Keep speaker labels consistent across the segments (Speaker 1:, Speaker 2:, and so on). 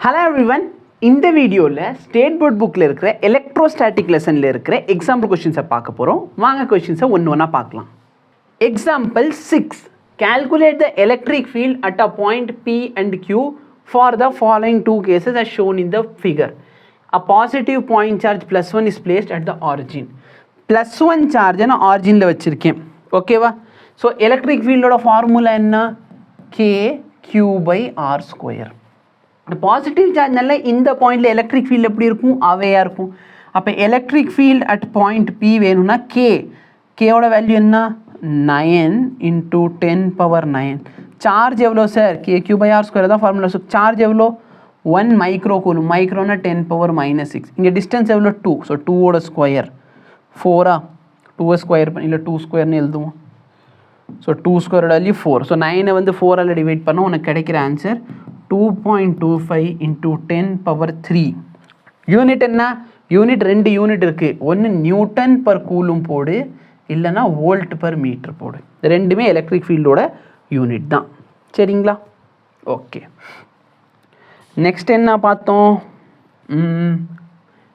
Speaker 1: Hello everyone. இந்த வீடியோவில் state board புக்கில் இருக்கிற எலக்ட்ரோஸ்டாட்டிக் லெசனில் இருக்கிற எக்ஸாம்பிள் கொஷின்ஸை பார்க்க போகிறோம். வாங்க கொஷின்ஸை ஒன்று பார்க்கலாம். Example 6. Calculate the electric field at a point P and Q for the following two cases as shown in the figure. A positive point charge +1 is placed at the origin. +1 charge நான் ஆரிஜினில் வச்சுருக்கேன். ஓகேவா? So electric ஃபீல்டோட formula என்ன? KQ/R². Positive சார்ஜ்னால இந்த பாயிண்டில் electric field எப்படி இருக்கும்? அவையாக இருக்கும். அப்போ electric field at point P வேணும்னா கேவோட வேல்யூ என்ன? 9 × 10⁻⁹. சார்ஜ் எவ்வளோ சார்? KQ/R² தான் ஃபார்முலா. ஸோ சார்ஜ் எவ்வளோ? 1 மைக்ரோ கூலும். மைக்ரோனா 10⁻⁻6. இங்கே டிஸ்டன்ஸ் எவ்வளோ? 2. ஸோ 2ஓட ஸ்கொயர் 4. 2 ஸ்கொயர் இல்லை 2 ஸ்கொயர்னு எழுதுவோம். ஸோ 2 ஸ்கொயரோட வேல்யூ 4. ஸோ 9 வந்து 4ஆல் டிவைட் பண்ணால் உனக்கு கிடைக்கிற ஆன்சர் 2.25 × 10⁻3. யூனிட் என்ன? யூனிட் 2 யூனிட் இருக்குது. ஒன்று நியூட்டன் பர் கூலும் போடு, இல்லைனா வோல்ட் பர் மீட்டர் போடு. ரெண்டுமே எலக்ட்ரிக் ஃபீல்டோட யூனிட் தான். சரிங்களா? ஓகே, நெக்ஸ்ட் என்ன பார்த்தோம்?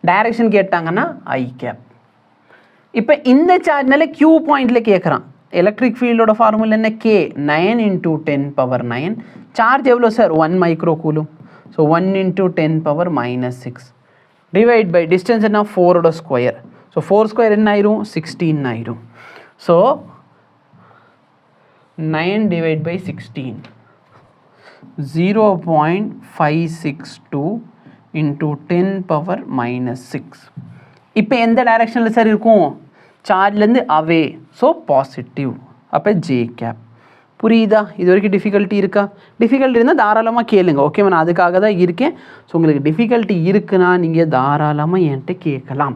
Speaker 1: டைரக்ஷன் கேட்டாங்கன்னா I_. இப்போ இந்த சார்ஜ்னால Q பாயிண்டில் கேட்குறான். எலக்ட்ரிக் ஃபீல்டோட ஃபார்முலா என்ன? K 9 × 10⁻⁹. சார்ஜ் எவ்வளோ sir? 1 micro coulomb. So 1 × 10⁻⁻6 divide by distance என்ன? 4ஓட ஸ்கொயர். ஸோ 4 ஸ்கொயர் என்ன ஆயிரும்? 16 ஆயிரும். So 9 divide by 16 0.562 × 10⁻⁻6. இப்போ எந்த டைரக்ஷனில் சார் இருக்கும்? சார்ஜ்லேருந்து அவே. So positive. அப்போ J_. புரியுதா? இது வரைக்கும் டிஃபிகல்ட்டி இருக்கா? டிஃபிகல்ட்டி இருந்தால் தாராளமாக கேளுங்க. ஓகேவா? நான் அதுக்காக தான் இருக்கேன். ஸோ உங்களுக்கு டிஃபிகல்ட்டி இருக்குன்னா நீங்கள் தாராளமாக என்கிட்ட கேட்கலாம்.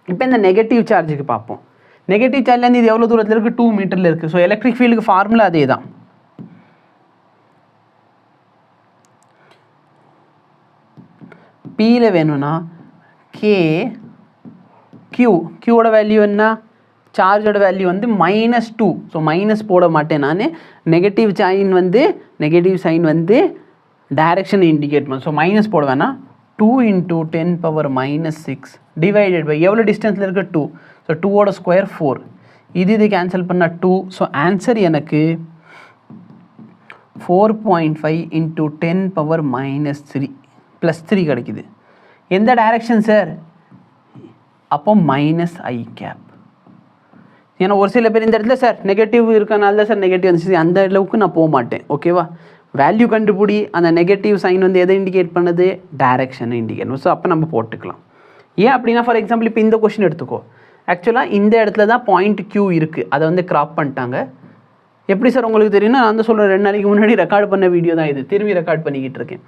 Speaker 1: இப்போ இந்த நெகட்டிவ் சார்ஜுக்கு பார்ப்போம். நெகட்டிவ் சார்ஜ்லேருந்து இது எவ்வளோ தூரத்தில் இருக்குது? 2 மீட்டரில் இருக்குது. ஸோ எலக்ட்ரிக் ஃபீல்டுக்கு ஃபார்முலா அதே தான். Pயில் வேணும்னா Qவோட வேல்யூ என்ன? சார்ஜோட வேல்யூ வந்து -2. ஸோ மைனஸ் போட மாட்டேன் நான். நெகட்டிவ் சைன் வந்து டைரக்ஷனை இண்டிகேட் பண்ணும். ஸோ மைனஸ் போட வேணாம். 2 × 10⁻⁻6 டிவைடட் பை எவ்வளோ டிஸ்டன்ஸில் இருக்க? 2. ஸோ 2ஓட ஸ்கொயர் 4. இது கேன்சல் பண்ணால் 2. ஸோ ஆன்சர் எனக்கு 4.5 × 10⁻⁻3 +3 கிடைக்குது. எந்த டைரக்ஷன் சார்? அப்போ -I_. ஏன்னா ஒரு சில பேர் இந்த இடத்துல சார் நெகட்டிவ் இருக்கனால தான் சார் நெகட்டிவ் வந்துச்சு, அந்த அளவுக்கு நான் போக மாட்டேன். ஓகேவா? வேல்யூ கண்டுபிடி. அந்த நெகட்டிவ் சைன் வந்து எதை இண்டிகேட் பண்ணுது? டைரக்ஷனை இண்டிகேட் பண்ணும். ஸோ அப்போ நம்ம போட்டுக்கலாம். ஏன் அப்படின்னா, ஃபார் எக்ஸாம்பிள் இப்போ இந்த கொஷின் எடுத்துக்கோ. ஆக்சுவலாக இந்த இடத்துல தான் பாயிண்ட் Q இருக்குது. அதை வந்து கிராப் பண்ணிட்டாங்க. எப்படி சார் உங்களுக்கு தெரியும்னா, நான் வந்து சொல்கிறேன், 2 நாளைக்கு முன்னாடி ரெக்கார்ட் பண்ண வீடியோ தான் இது. திரும்பி ரெக்கார்ட் பண்ணிக்கிட்டு இருக்கேன்.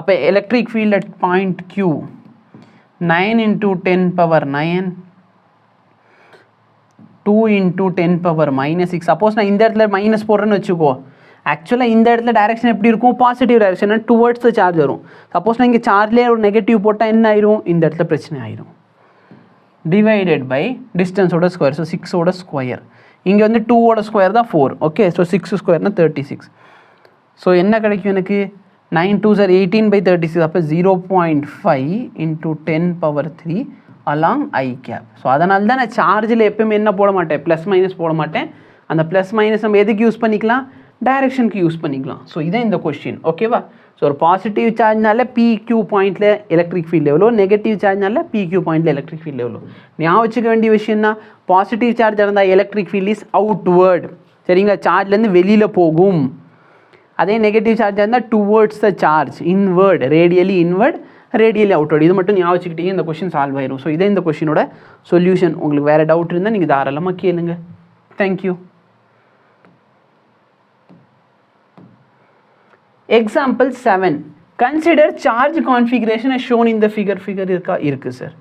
Speaker 1: அப்போ electric field at point Q 9 × 10⁻⁹ 2 × 10⁻⁻6. Suppose நான் இந்த இடத்துல மைனஸ் போடுறேன்னு வச்சுக்கோ. ஆக்சுவலாக இந்த இடத்துல டைரக்ஷன் எப்படி இருக்கும்? Positive direction, towards the charge வரும். சப்போஸ் நான் இங்கே சார்ஜ்லேயே ஒரு நெகட்டிவ் போட்டால் என்ன ஆயிரும்? இந்த இடத்துல பிரச்சனை ஆயிரும். டிவைடட் பை டிஸ்டன்ஸோட ஸ்கொயர். ஸோ 6ஓட ஸ்கொயர். இங்கே வந்து 2ஓட ஸ்கொயர் தான் 4. Okay, so 6 ஸ்கொயர்னா 36. ஸோ என்ன கிடைக்கும் எனக்கு? 9 2 சார் 18/36. அப்போ 0.5 × 10⁻3 அலாங் I_. ஸோ அதனால தான் நான் சார்ஜில் எப்பவுமே என்ன போட மாட்டேன்? +- போட மாட்டேன். அந்த +- நம்ம எதுக்கு யூஸ் பண்ணிக்கலாம்? டைரக்ஷனுக்கு யூஸ் பண்ணிக்கலாம். ஸோ இதான் இந்த கொஸ்டின். ஓகேவா? ஸோ ஒரு பாசிட்டிவ் சார்ஜ்னால PQ பாயிண்டில் எலக்ட்ரிக் ஃபீல்டு எவ்வளோ, நெகட்டிவ் சார்ஜ்னால PQ பாயிண்டில் எலக்ட்ரிக் ஃபீல்டு எவ்வளோ. ஞாபகம் வச்சுக்க வேண்டிய விஷயம்னா, பாசிட்டிவ் சார்ஜ் இருந்தால் எலக்ட்ரிக் ஃபீல்ட் இஸ் அவுட்வேர்டு. சரிங்களா? சார்ஜ்லேருந்து வெளியில் போகும். அதே நெகட்டிவ் சார்ஜாக இருந்தால் towards the charge, inward, radially inward, radially outward. இது மட்டும் ஞாபகம் வச்சுக்கிட்டீங்க, இந்த கொஷின் சால்வ் ஆயிரும். ஸோ இதே இந்த கொஷினோட சொல்யூஷன். உங்களுக்கு வேறு டவுட் இருந்தால் நீங்கள் தாராளமாக கேளுங்க. Thank you. Example 7. Consider charge configuration as shown in the figure. இருக்குது sir.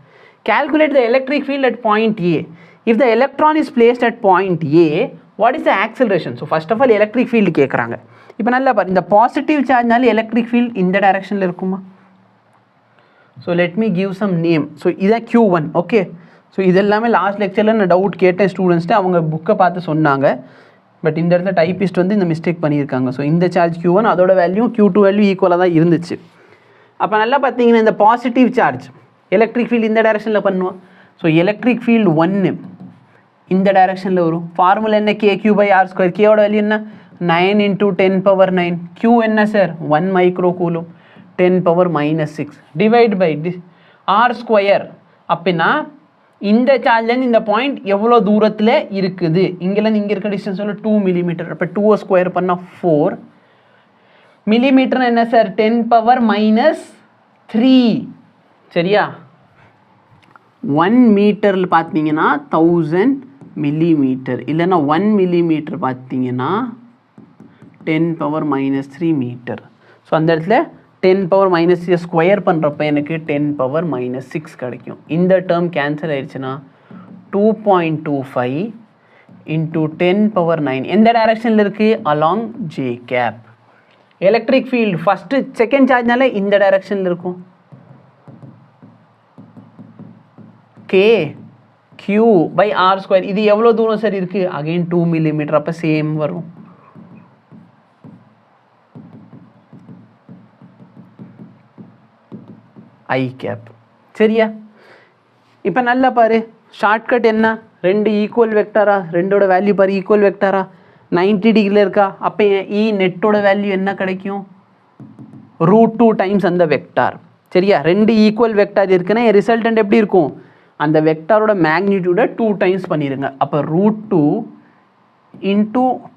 Speaker 1: Calculate the electric field at point A. If the electron is placed at point A, what is the acceleration? So first of all electric field கேட்குறாங்க. இப்போ நல்லா பாரு, இந்த positive சார்ஜ்னால electric field இந்த டைரக்ஷனில் இருக்குமா? So let me give some name. So இதான் Q1. Okay, so இது எல்லாமே லாஸ்ட் லெக்சரில் நான் டவுட் கேட்டேன் ஸ்டூடெண்ட்ஸ்ட்டு. அவங்க புக்கை பார்த்து சொன்னாங்க. பட் இந்த இடத்துல டைப்பிஸ்ட் வந்து இந்த மிஸ்டேக் பண்ணியிருக்காங்க. ஸோ இந்த சார்ஜ் Q1 அதோட வேல்யூ Q2 வேல்யூ ஈக்குவலாக தான் இருந்துச்சு. அப்போ நல்லா பார்த்தீங்கன்னா இந்த பாசிட்டிவ் சார்ஜ் எலக்ட்ரிக் ஃபீல்டு இந்த டைரெக்ஷனில் பண்ணுவோம். ஸோ எலக்ட்ரிக் ஃபீல்டு 1 இந்த டைரெக்ஷனில் வரும். ஃபார்முலா என்ன, KQ/R². கேவோட வேல்யூ என்ன, 9 × 10⁻⁹. Q என்ன sir, 1 micro coulomb, 10⁻⁻6 divide by R². அப்படின்னா இந்த சார்ஜ்லேருந்து இந்த பாயிண்ட் எவ்வளோ தூரத்தில் இருக்குது, இங்கேருந்து இங்கே இருக்க டிஸ்டன்ஸ் எவ்வளோ, 2 மில்லிமீட்டர். அப்போ 2² பண்ணால் 4 மில்லிமீட்டர். என்ன சார், 10⁻³ சரியா. 1 மீட்டரில் பார்த்தீங்கன்னா 1000 மில்லிமீட்டர், இல்லைன்னா 1 மில்லிமீட்டர் பார்த்தீங்கன்னா 10⁻³ மீட்டர். ஸோ அந்த இடத்துல 10⁻³ ஸ்கொயர் பண்ணுறப்ப எனக்கு 10⁻6 கிடைக்கும். இந்த டேர்ம் கேன்சல் ஆயிடுச்சுன்னா 2.25 × 10⁻9 எந்த டைரெக்ஷனில் இருக்குது, along J cap. Electric field first second சார்ஜ்னால இந்த டைரெக்ஷனில் இருக்கும். KQ/R². இது எவ்வளோ தூரம் சார் இருக்குது, அகைன் 2 மில்லிமீட்டர். அப்போ சேம் வரும். I கேப் சரியா. இப்போ நல்லா பாரு, ஷார்ட்கட் என்ன, ரெண்டு ஈக்குவல் வெக்டாரா, ரெண்டோட வேல்யூ பாரு ஈக்குவல் வெக்டாரா, 90 டிகிரியில் இருக்கா. அப்போ E நெட்டோட வேல்யூ என்ன கிடைக்கும், √2 டைம்ஸ் அந்த வெக்டார் சரியா. ரெண்டு ஈக்குவல் வெக்டார் இருக்குன்னா என் ரிசல்டன்ட் எப்படி இருக்கும், அந்த வெக்டாரோட மேக்னிடியூடை 2 டைம்ஸ் பண்ணிடுங்க. அப்போ √2 ×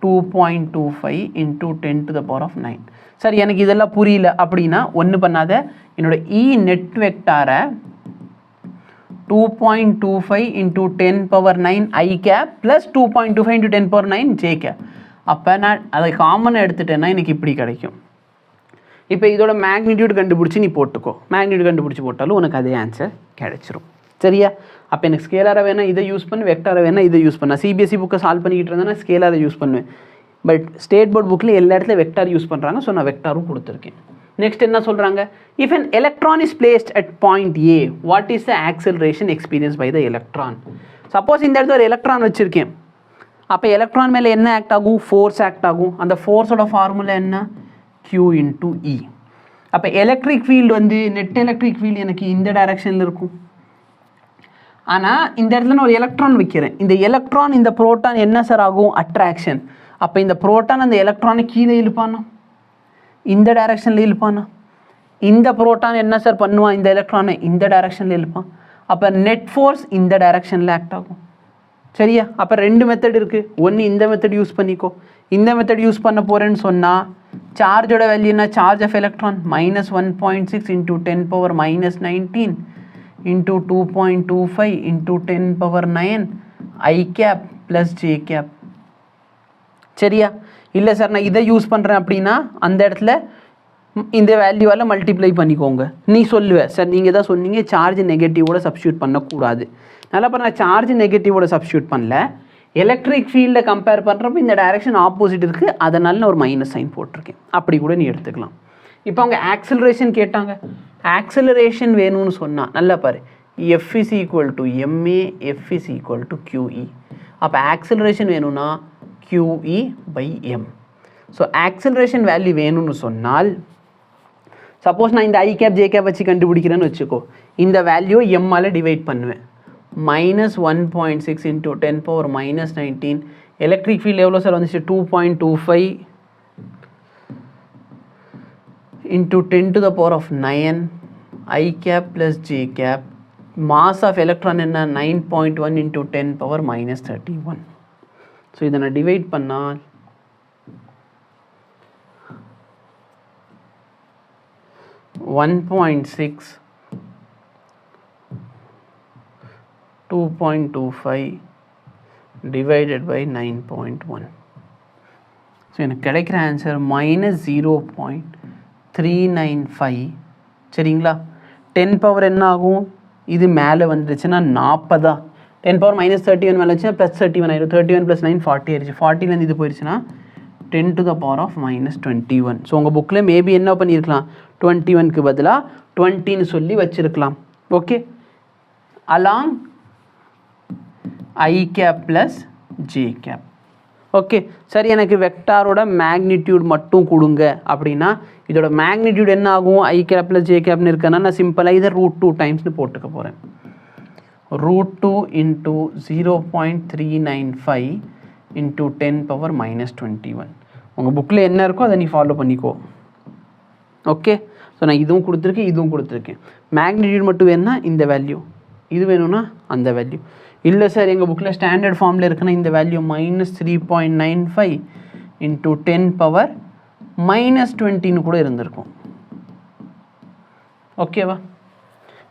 Speaker 1: 2.25 × 10⁻9. சார் எனக்கு இதெல்லாம் புரியல அப்படின்னா ஒன்று பண்ணாத, என்னோட E நெட் வெக்டாரை 2.25 × 10⁻9 I cap plus 2.25 × 10⁻9 J cap. அப்போ நான் அதை காமனாக எடுத்துட்டேன்னா எனக்கு இப்படி கிடைக்கும். இப்போ இதோட மேக்னிடியூட் கண்டுபிடிச்சி நீ போட்டுக்கோ, மேக்னிடியூட் கண்டுபிடிச்சி போட்டாலும் உனக்கு அதே ஆன்சர் கிடைச்சிரும் சரியா. அப்போ எனக்கு ஸ்கேலாரை வேணால் இதை யூஸ் பண்ணு, வெக்டாரை வேணால் இதை யூஸ் பண்ண. CBSE புக்கை சால்வ் பண்ணிக்கிட்டு இருந்தேன்னா ஸ்கேலாரை யூஸ் பண்ணுவேன். பட் ஸ்டேட் போர்ட் புக்கில் எல்லா இடத்துல வெக்டார் யூஸ் பண்ணுறாங்க. ஸோ நான் வெக்டாரும் கொடுத்துருக்கேன். நெக்ஸ்ட் என்ன சொல்கிறாங்க, if an electron is placed at point A, what is the acceleration experienced by the electron? Suppose இந்த இடத்துல ஒரு எலக்ட்ரான் வச்சுருக்கேன், அப்போ எலக்ட்ரான் மேலே என்ன ஆக்ட் ஆகும், ஃபோர்ஸ் ஆக்ட் ஆகும். அந்த ஃபோர்ஸோட ஃபார்முலா என்ன, Q × E. அப்போ எலக்ட்ரிக் ஃபீல்டு வந்து நெட் எலக்ட்ரிக் ஃபீல்டு எனக்கு இந்த டைரெக்ஷனில் இருக்கும். ஆனால் இந்த இடத்துல நான் ஒரு எலக்ட்ரான் வைக்கிறேன், இந்த எலக்ட்ரான் இந்த புரோட்டான் என்ன சார் ஆகும், அட்ராக்ஷன். அப்போ இந்த புரோட்டான் அந்த எலக்ட்ரானை கீழே இழுப்பானா, இந்த டைரெக்ஷனில் இழுப்பானா. இந்த புரோட்டான் என்ன சார் பண்ணுவான், இந்த எலக்ட்ரானை இந்த டைரெக்ஷனில் இழுப்பான். அப்போ நெட் ஃபோர்ஸ் இந்த டைரெக்ஷனில் ஆக்ட் ஆகும் சரியா. அப்போ ரெண்டு மெத்தட் இருக்குது, ஒன்று இந்த மெத்தட் யூஸ் பண்ணிக்கோ. இந்த மெத்தட் யூஸ் பண்ண போகிறேன்னு சொன்னால் சார்ஜோட வேல்யூ என்ன, charge of electron -1.6 × 10⁻−19 × 2.25 × 10⁻9 I cap plus J cap சரியா. இல்லை சார் நான் இதை யூஸ் பண்ணுறேன் அப்படின்னா அந்த இடத்துல இந்த வேல்யூவால் மல்டிப்ளை பண்ணிக்கோங்க. நீ சொல்லுவேன் சார் நீங்கள் தான் சொன்னீங்க சார்ஜ் நெகட்டிவோட சப்ஸ்டியூட் பண்ணக்கூடாது. நல்லா இப்போ நான் சார்ஜ் நெகட்டிவோட சப்ஸ்டியூட் பண்ணல, எலக்ட்ரிக் ஃபீல்டை கம்பேர் பண்ணுறப்ப இந்த டைரெக்ஷன் ஆப்போசிட் இருக்குது, அதனால நான் ஒரு மைனஸ் சைன் போட்டிருக்கேன். அப்படி கூட நீ எடுத்துக்கலாம். இப்போ அவங்க ஆக்சலரேஷன் கேட்டாங்க, ஆக்சலரேஷன் வேணும்னு சொன்னால் நல்லா பாரு, F = ma, F = QE. அப்போ ஆக்சலரேஷன் வேணும்னா QE/m. ஸோ ஆக்சலரேஷன் வேல்யூ வேணும்னு சொன்னால் சப்போஸ் நான் இந்த I கேப் J கேப் வச்சு கண்டுபிடிக்கிறேன்னு வச்சுக்கோ, இந்த வேல்யூ எம்மால் டிவைட் பண்ணுவேன். -1.6 × 10⁻−19 எலக்ட்ரிக் ஃபீல்டு எவ்வளோ சார் வந்துச்சு, 2.25 × 10⁻9 I cap plus J cap. Mass of electron என்ன, 9.1 × 10⁻31. ஸோ இதை நான் டிவைட் பண்ணால் 1.6 2.25 divided by 9.1. ஸோ எனக்கு கிடைக்கிற ஆன்சர் -0.395 சரிங்களா. 10 பவர் என்ன ஆகும், இது மேலே வந்துடுச்சுன்னா 40. 10 பவர் -31 மேலே வச்சுன்னா +31 ஆயிடும். 31 + 9 40 ஆயிடுச்சு. 40லேருந்து இது போயிடுச்சுன்னா 10⁻21. ஸோ உங்கள் புக்கில் மேபி என்ன பண்ணியிருக்கலாம், 21க்கு பதிலாக 20ன்னு சொல்லி வச்சுருக்கலாம். Okay, along I cap plus J cap. Okay சரி, எனக்கு வெக்டாரோட மேக்னிடியூட் மட்டும் கொடுங்க அப்படின்னா இதோட மேக்னிடியூட் என்ன ஆகும்? ஐ கேப் ப்ளஸ் ஜே கேப்னு இருக்கேன்னா நான் சிம்பிளாக இதை √2 டைம்ஸ்னு போட்டுக்க போகிறேன். √2 இன்ட்டு 0.395 இன்ட்டு 10⁻⁻21. உங்கள் புக்கில் என்ன இருக்கோ அதை நீ ஃபாலோ பண்ணிக்கோ. ஓகே, ஸோ நான் இதுவும் கொடுத்துருக்கேன், இதுவும் கொடுத்துருக்கேன். மேக்னிடியூட் மட்டும் வேணும்னா இந்த வேல்யூ, இது வேணும்னா அந்த வேல்யூ. இல்லை சார் எங்கள் புக்கில் ஸ்டாண்டர்ட் ஃபார்மில் இருக்குன்னா இந்த வேல்யூ -3.95 இன்ட்டு 10⁻⁻20 கூட இருந்திருக்கும். ஓகேவா?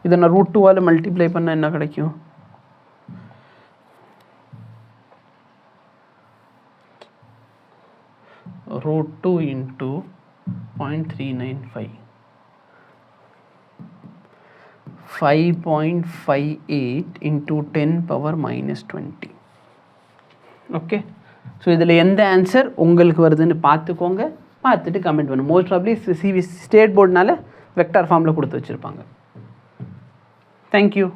Speaker 1: இதை நான் √2ஆல் மல்டிப்ளை பண்ணால் என்ன கிடைக்கும்? √2 இன்ட்டு 0.395 5.58 இன்ட்டு 10⁻⁻20. ஓகே, ஸோ இதில் எந்த ஆன்சர் உங்களுக்கு வருதுன்னு பார்த்துக்கோங்க. பார்த்துட்டு கமெண்ட் பண்ணுங்க. மோஸ்ட் ப்ராப்ளி ஸ்டேட் போர்டுனால வெக்டார் ஃபார்மில் கொடுத்து வச்சுருப்பாங்க. தேங்க்யூ.